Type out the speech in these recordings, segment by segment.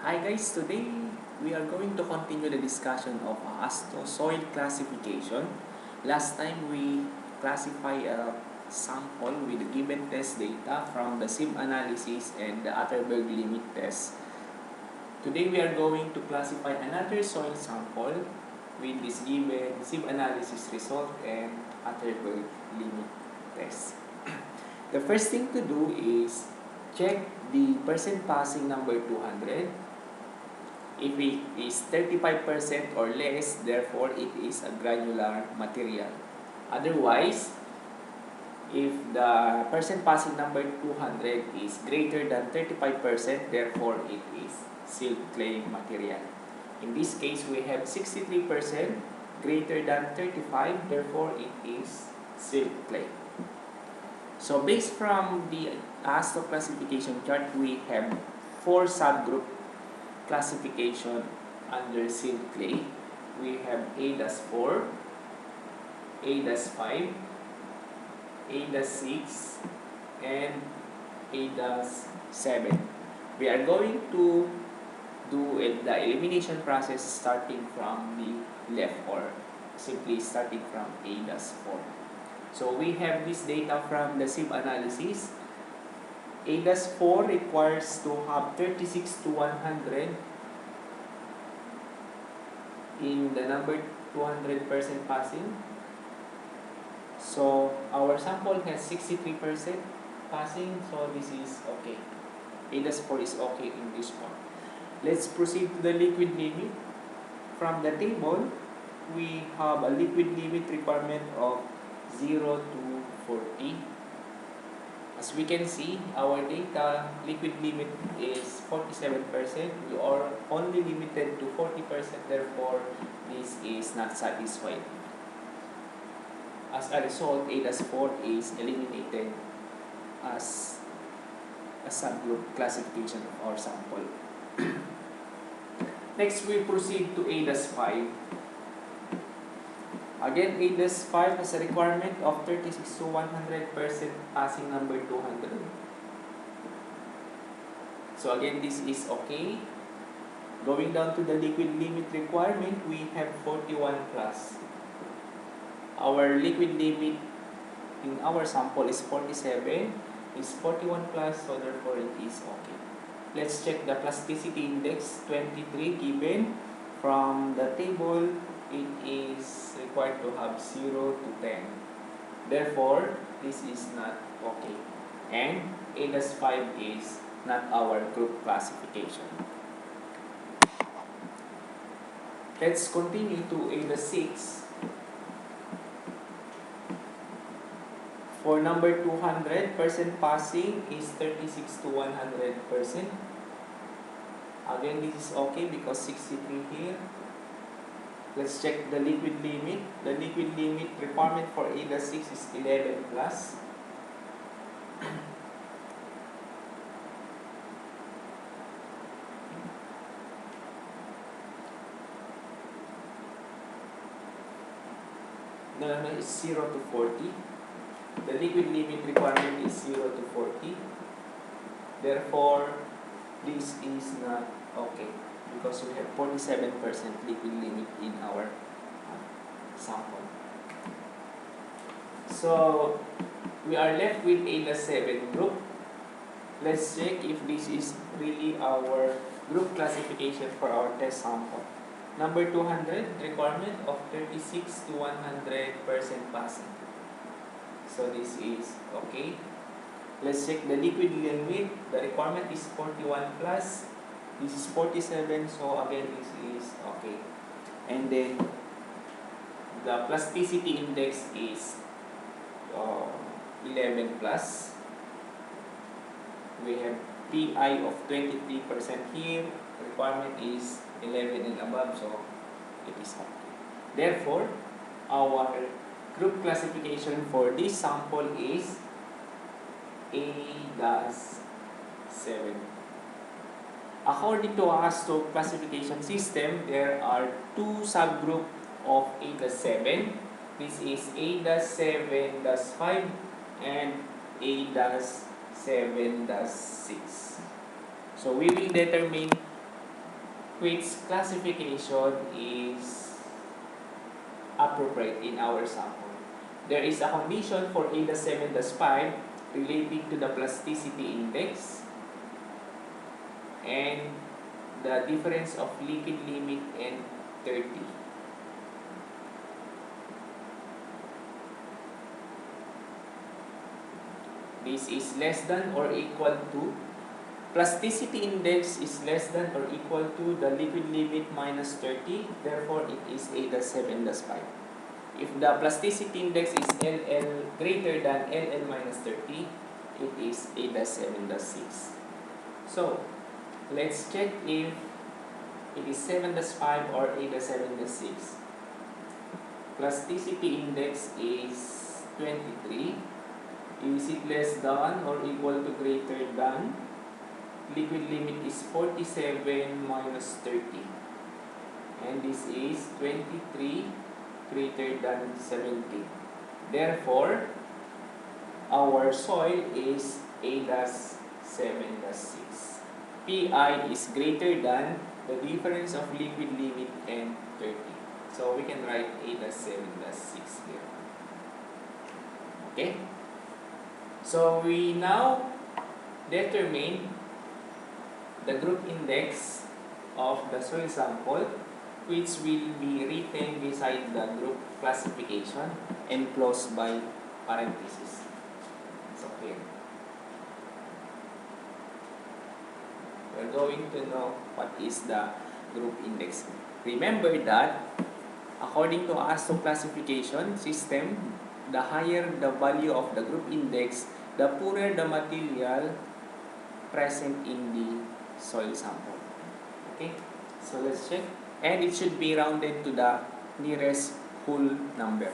Hi guys, today we are going to continue the discussion of ASTO soil classification. Last time we classify a sample with the given test data from the SIM analysis and the Atterberg limit test. Today we are going to classify another soil sample with this given SIM analysis result and Atterberg limit test. The first thing to do is check the percent passing number 200. If it is 35% or less, therefore it is a granular material. Otherwise, if the percent passing number 200 is greater than 35%, therefore it is silt clay material. In this case, we have 63% greater than 35, therefore it is silt clay. So based from the ASTO classification chart, we have 4 subgroup classification under silt clay. We have A-4, A-5, A-6, and A-7. We are going to do the elimination process starting from the left, or simply starting from A-4. So we have this data from the SIM analysis. A-4 requires to have 36 to 100 in the number 200% passing. So our sample has 63% passing, so this is okay. A-4 is okay in this one. Let's proceed to the liquid limit. From the table, we have a liquid limit requirement of 0 to 40. As we can see, our data liquid limit is 47%. We are only limited to 40%, therefore this is not satisfied. As a result, A-4 is eliminated as a subgroup classification of our sample. Next, we proceed to A-5. Again, A-5 has a requirement of 36 to 100% passing number 200. So again, this is okay. Going down to the liquid limit requirement, we have 41 plus. Our liquid limit in our sample is 47, is 41 plus, so therefore it is okay. Let's check the plasticity index, 23 given. From the table, it is required to have 0 to 10. Therefore, this is not okay. And A-5 is not our group classification. Let's continue to A-6. For number 200%, passing is 36 to 100%. Again, this is okay because 63 here. Let's check the liquid limit. The liquid limit requirement for A-6 is 11 plus. No, it's 0 to 40. The liquid limit requirement is 0 to 40. Therefore, this is not okay because we have 47% liquid limit in our sample. So, we are left with A-7 group. Let's check if this is really our group classification for our test sample. Number 200, requirement of 36 to 100% passing. So this is okay. Let's check the liquid limit. The requirement is 41 plus. This is 47, so again this is okay. And then the plasticity index is 11 plus. We have PI of 23% here. Requirement is 11 and above, so it is okay. Therefore, our group classification for this sample is A-7. According to ASTO classification system, there are two subgroups of A-7. This is A-7-5 and A-7-6. So we will determine which classification is appropriate in our sample. There is a condition for A-7-5 relating to the plasticity index and the difference of liquid limit and 30. This is less than or equal to, plasticity index is less than or equal to the liquid limit minus 30, therefore it is A-7-5. If the plasticity index is LL greater than LL minus 30, it is A-7-6. So, let's check if it is 7-5 or A-7-6. Plasticity index is 23. Is it less than or equal to greater than? Liquid limit is 47 minus 30. And this is 23 greater than 70. Therefore, our soil is A-7-6. Pi is greater than the difference of liquid limit and 30. So we can write A-7-6 here. Okay? So we now determine the group index of the soil sample, which will be written beside the group classification and closed by parentheses. So here, we're going to know what is the group index. Remember that according to ASTO classification system, the higher the value of the group index, the poorer the material present in the soil sample. Okay, so let's check. And it should be rounded to the nearest whole number.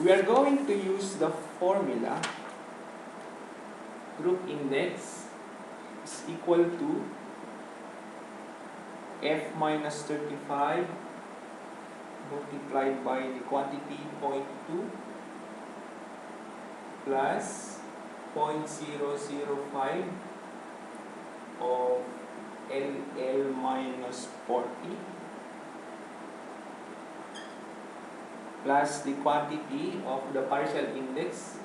We are going to use the formula group index is equal to F minus 35 multiplied by the quantity 0.2 plus 0.005 of LL minus 40 plus the quantity of the partial index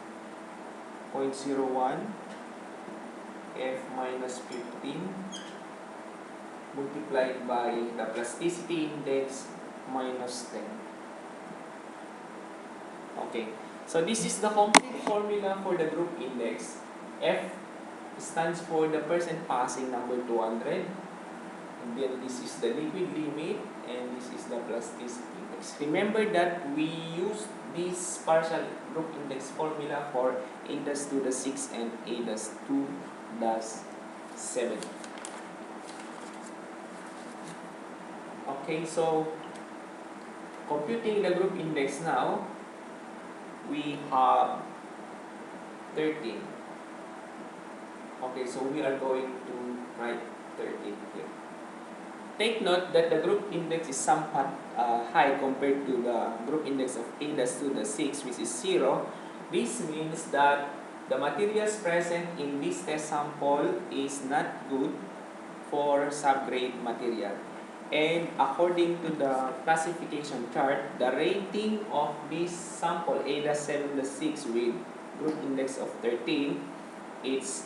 0.01 F minus 15 multiplied by the plasticity index minus 10. Okay, so this is the complete formula for the group index. F stands for the percent passing number 200, and then this is the liquid limit, and this is the plasticity index. Remember that we use this partial group index formula for A-6 and A-2-7. Okay, so computing the group index now, we have 13. Okay, so we are going to write 13 here. Take note that the group index is somewhat high compared to the group index of A-6, which is 0. This means that the materials present in this test sample is not good for subgrade material. And according to the classification chart, the rating of this sample A-7-6 with group index of 13 is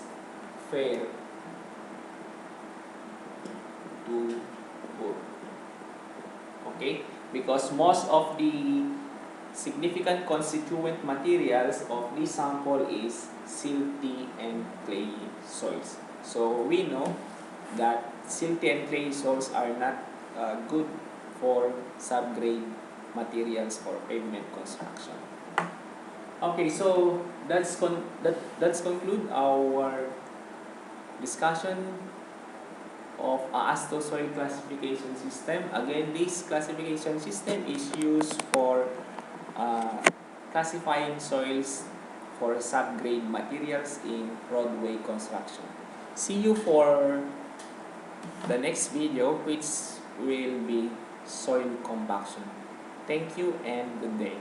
fair to good. Okay? Because most of the significant constituent materials of this sample is silty and clayey soils. So we know that silty and clayey soils are not good for subgrade materials for pavement construction. Okay, so that's conclude our discussion of ASTO soil classification system. Again, this classification system is used for classifying soils for subgrade materials in roadway construction. See you for the next video, which will be soil compaction. Thank you and good day.